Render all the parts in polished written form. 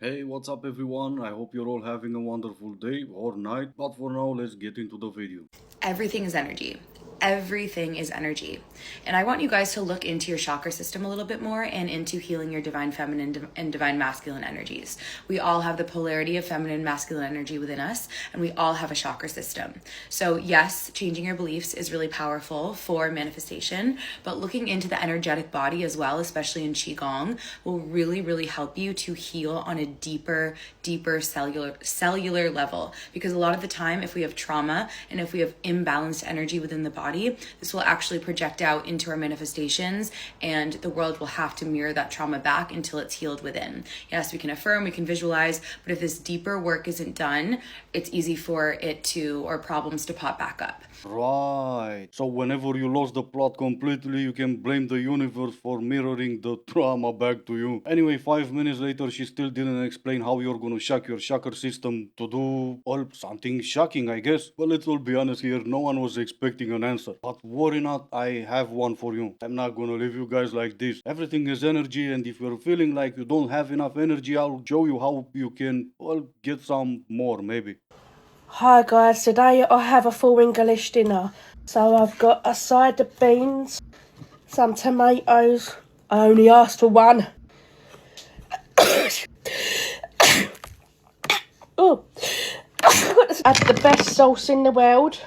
Hey, what's up everyone? I hope you're all having a wonderful day or night, but for now, let's get into the video. Everything is energy. Everything is energy. And I want you guys to look into your chakra system a little bit more and into healing your divine feminine and divine masculine energies. We all have the polarity of feminine and masculine energy within us, and we all have a chakra system. So, yes, changing your beliefs is really powerful for manifestation, but looking into the energetic body as well, especially in Qigong, will really, really help you to heal on a deeper cellular level. Because a lot of the time, if we have trauma and if we have imbalanced energy within the body, this will actually project out into our manifestations, and the world will have to mirror that trauma back until it's healed within. Yes, we can affirm, we can visualize, but if this deeper work isn't done, it's easy for it to, or problems to pop back up. Right. So whenever you lost the plot completely, you can blame the universe for mirroring the trauma back to you. Anyway, 5 minutes later, she still didn't explain how you're gonna shock your chakra system to do, well, something shocking, I guess. But let's all be honest here, no one was expecting an answer. But worry not, I have one for you. I'm not gonna leave you guys like this. Everything is energy, and if you're feeling like you don't have enough energy, I'll show you how you can, well, get some more, maybe. Hi guys, today I have a full English dinner. So I've got a side of beans, some tomatoes. I only asked for one. Oh, had the best sauce in the world,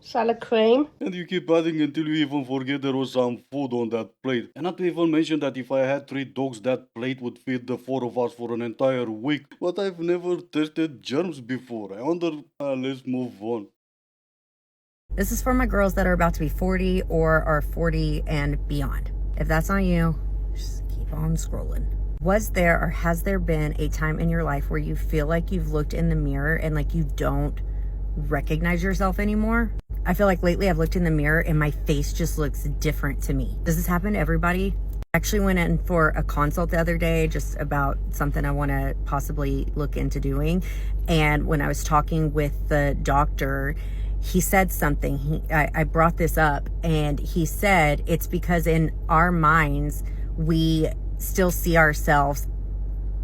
salad cream. And you keep adding until you even forget there was some food on that plate. And not to even mention that if I had three dogs, that plate would feed the four of us for an entire week. But I've never tested germs before. I wonder, let's move on. This is for my girls that are about to be 40 or are 40 and beyond. If that's not you, just keep on scrolling. Was there or has there been a time in your life where you feel like you've looked in the mirror and like you don't recognize yourself anymore? I feel like lately I've looked in the mirror and my face just looks different to me. Does this happen to everybody? I actually went in for a consult the other day just about something I want to possibly look into doing. And when I was talking with the doctor, he said something. I brought this up, and he said it's because in our minds, we still see ourselves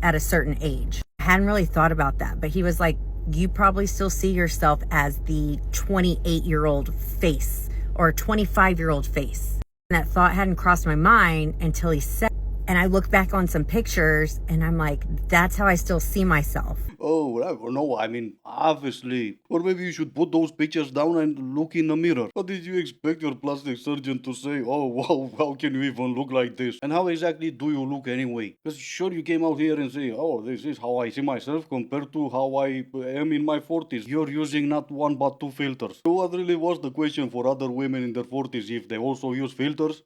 at a certain age. I hadn't really thought about that, but he was like, you probably still see yourself as the 28-year-old face or 25-year-old face. And that thought hadn't crossed my mind until he said, and I look back on some pictures and I'm like, that's how I still see myself. Oh, I don't know. I mean, obviously. Or maybe you should put those pictures down and look in the mirror. What did you expect your plastic surgeon to say? Oh, wow, how can you even look like this? And how exactly do you look anyway? Because sure, you came out here and say, oh, this is how I see myself compared to how I am in my 40s. You're using not one but two filters. So what really was the question for other women in their 40s if they also use filters?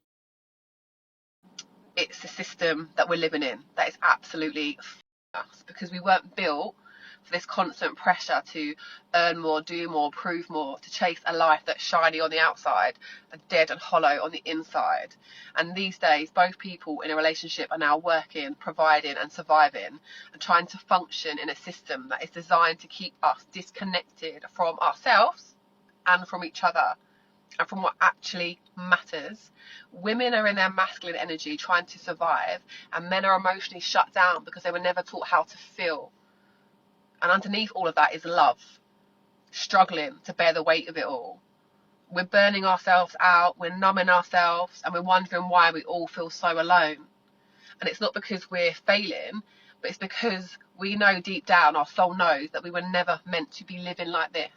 It's the system that we're living in that is absolutely us, because we weren't built for this constant pressure to earn more, do more, prove more, to chase a life that's shiny on the outside and dead and hollow on the inside. And these days, both people in a relationship are now working, providing and surviving and trying to function in a system that is designed to keep us disconnected from ourselves and from each other and from what actually matters. Women are in their masculine energy trying to survive, and men are emotionally shut down because they were never taught how to feel. And underneath all of that is love, struggling to bear the weight of it all. We're burning ourselves out, we're numbing ourselves, and we're wondering why we all feel so alone. And it's not because we're failing, but it's because we know deep down, our soul knows that we were never meant to be living like this.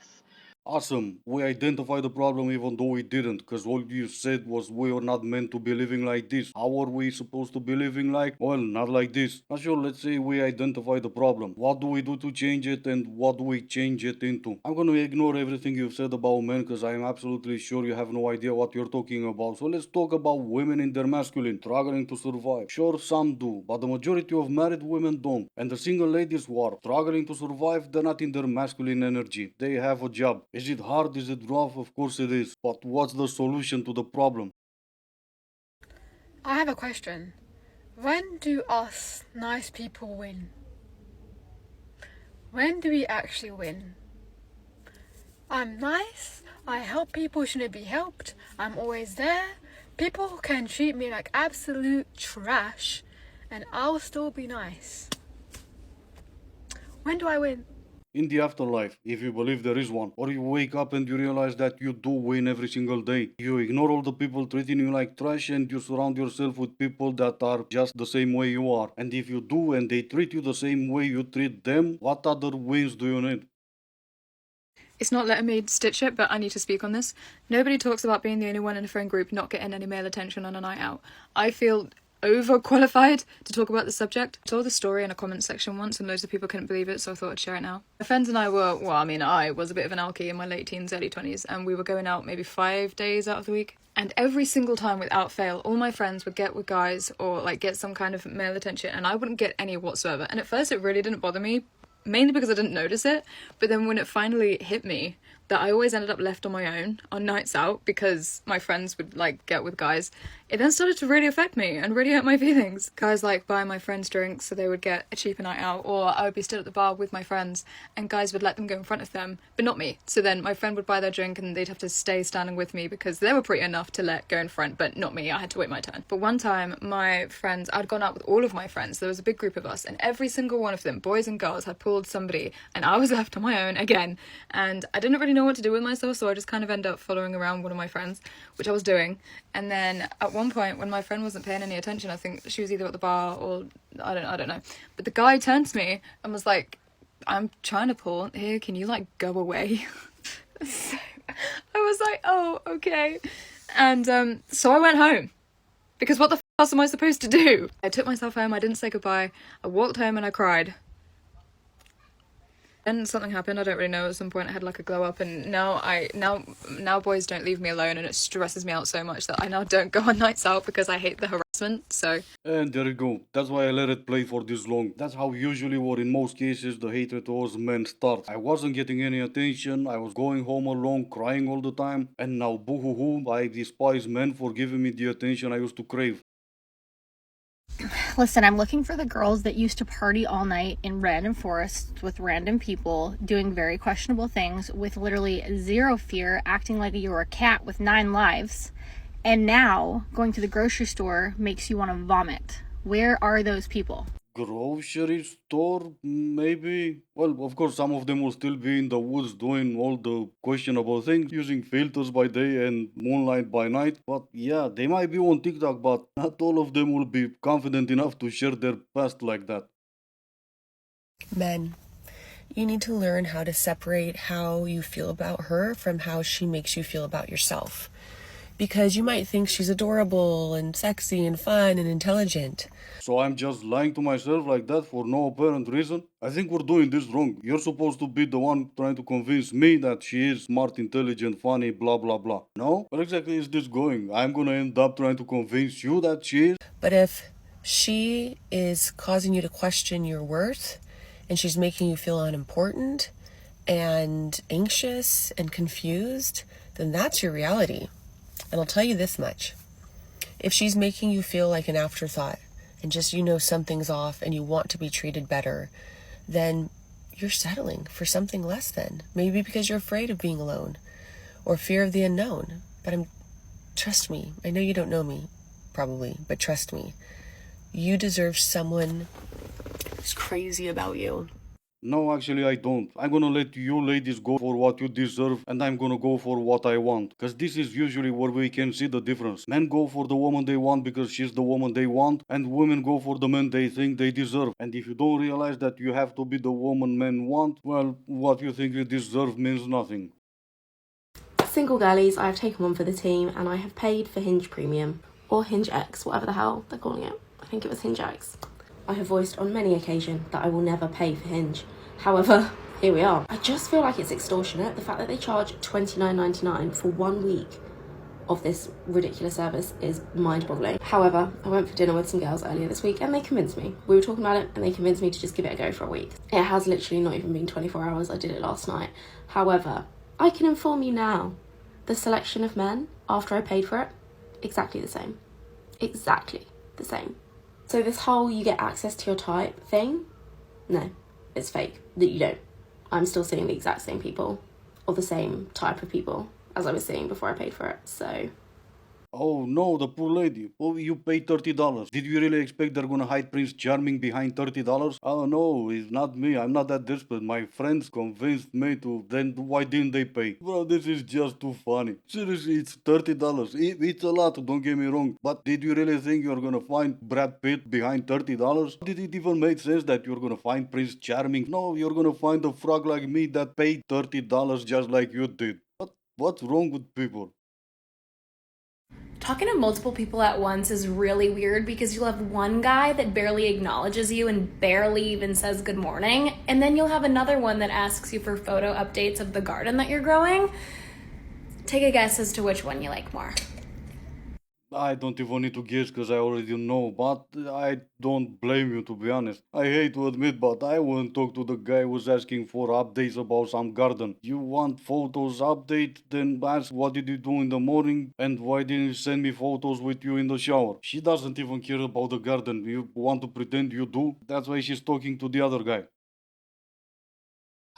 Awesome. We identified the problem even though we didn't, because all you said was we are not meant to be living like this. How are we supposed to be living like? Well, not like this. Not sure, let's say we identify the problem. What do we do to change it and what do we change it into? I'm gonna ignore everything you've said about men because I'm absolutely sure you have no idea what you're talking about. So let's talk about women in their masculine, struggling to survive. Sure, some do, but the majority of married women don't. And the single ladies who are struggling to survive, they're not in their masculine energy. They have a job. Is it hard? Is it rough? Of course it is. But what's the solution to the problem? I have a question. When do us nice people win? When do we actually win? I'm nice, I help people who shouldn't be helped, I'm always there. People can treat me like absolute trash, and I'll still be nice. When do I win? In the afterlife, if you believe there is one, or you wake up and you realize that you do win every single day. You ignore all the people treating you like trash and you surround yourself with people that are just the same way you are. And if you do and they treat you the same way you treat them, what other wins do you need? It's not letting me stitch it, but I need to speak on this. Nobody talks about being the only one in a friend group not getting any male attention on a night out. I feel overqualified to talk about the subject. I told the story in a comment section once and loads of people couldn't believe it, so I thought I'd share it now. My friends and I were, I was a bit of an alkie in my late teens, early 20s, and we were going out maybe 5 days out of the week. And every single time without fail, all my friends would get with guys or like get some kind of male attention, and I wouldn't get any whatsoever. And at first it really didn't bother me, mainly because I didn't notice it. But then when it finally hit me that I always ended up left on my own on nights out because my friends would like get with guys, it then started to really affect me and really hurt my feelings. Guys like buy my friends drinks so they would get a cheaper night out, or I would be stood at the bar with my friends and guys would let them go in front of them but not me. So then my friend would buy their drink and they'd have to stay standing with me because they were pretty enough to let go in front, but not me. I had to wait my turn. But one time my friends, I'd gone out with all of my friends, there was a big group of us, and every single one of them, boys and girls, had pulled somebody and I was left on my own again, and I didn't really know what to do with myself, so I just kind of ended up following around one of my friends, which I was doing. And then at one point when my friend wasn't paying any attention, I think she was either at the bar or I don't know, but the guy turned to me and was like, I'm trying to pull here, can you like go away? So I was like, oh, okay. And so I went home, because what the else am I supposed to do? I took myself home, I didn't say goodbye, I walked home and I cried. And something happened, I don't really know, at some point I had like a glow up, and now boys don't leave me alone, and it stresses me out so much that I now don't go on nights out because I hate the harassment, so. And there you go. That's why I let it play for this long. That's how usually, or in most cases, the hatred towards men starts. I wasn't getting any attention, I was going home alone, crying all the time, and now boo-hoo-hoo, I despise men for giving me the attention I used to crave. Listen, I'm looking for the girls that used to party all night in random forests with random people, doing very questionable things with literally zero fear, acting like you were a cat with 9 lives, and now going to the grocery store makes you want to vomit. Where are those people? Grocery store, maybe? Well, of course, some of them will still be in the woods doing all the questionable things, using filters by day and moonlight by night. But yeah, they might be on TikTok, but not all of them will be confident enough to share their past like that. Men, you need to learn how to separate how you feel about her from how she makes you feel about yourself. Because you might think she's adorable and sexy and fun and intelligent. So I'm just lying to myself like that for no apparent reason? I think we're doing this wrong. You're supposed to be the one trying to convince me that she is smart, intelligent, funny, blah blah blah. No? Where exactly is this going? I'm gonna end up trying to convince you that she is? But if she is causing you to question your worth, and she's making you feel unimportant and anxious and confused, then that's your reality. And I'll tell you this much. If she's making you feel like an afterthought and just something's off and you want to be treated better, then you're settling for something less than. Maybe because you're afraid of being alone or fear of the unknown. But trust me, I know you don't know me, probably, but trust me, you deserve someone who's crazy about you. No, actually I don't. I'm gonna let you ladies go for what you deserve, and I'm gonna go for what I want. Cause this is usually where we can see the difference. Men go for the woman they want because she's the woman they want, and women go for the men they think they deserve. And if you don't realize that you have to be the woman men want, well, what you think you deserve means nothing. Single girlies, I have taken one for the team, and I have paid for Hinge Premium, or Hinge X, whatever the hell they're calling it. I think it was Hinge X. I have voiced on many occasions that I will never pay for Hinge. However, here we are. I just feel like it's extortionate. The fact that they charge $29.99 for 1 week of this ridiculous service is mind-boggling. However, I went for dinner with some girls earlier this week and they convinced me. We were talking about it and they convinced me to just give it a go for a week. It has literally not even been 24 hours. I did it last night. However, I can inform you now, the selection of men after I paid for it, exactly the same. Exactly the same. So this whole you get access to your type thing, no, it's fake. That you don't. I'm still seeing the exact same people, or the same type of people as I was seeing before I paid for it, so. Oh no, the poor lady. Oh, you paid $30. Did you really expect they're gonna hide Prince Charming behind $30? Oh no, it's not me. I'm not that desperate. My friends convinced me to. Then why didn't they pay? Bro, this is just too funny. Seriously, it's $30. It's a lot, don't get me wrong. But did you really think you're gonna find Brad Pitt behind $30? Did it even make sense that you're gonna find Prince Charming? No, you're gonna find a frog like me that paid $30 just like you did. What's wrong with people? Talking to multiple people at once is really weird because you'll have one guy that barely acknowledges you and barely even says good morning, and then you'll have another one that asks you for photo updates of the garden that you're growing. Take a guess as to which one you like more. I don't even need to guess because I already know, but I don't blame you to be honest. I hate to admit, but I wouldn't talk to the guy who's asking for updates about some garden. You want photos update? Then ask what did you do in the morning and why didn't you send me photos with you in the shower? She doesn't even care about the garden. You want to pretend you do? That's why she's talking to the other guy.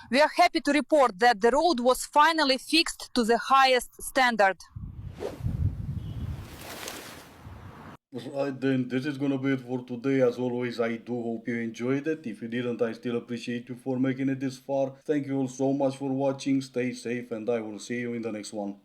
We are happy to report that the road was finally fixed to the highest standard. Right then, this is gonna be it for today. As always, I do hope you enjoyed it. If you didn't, I still appreciate you for making it this far. Thank you all so much for watching. Stay safe, and I will see you in the next one.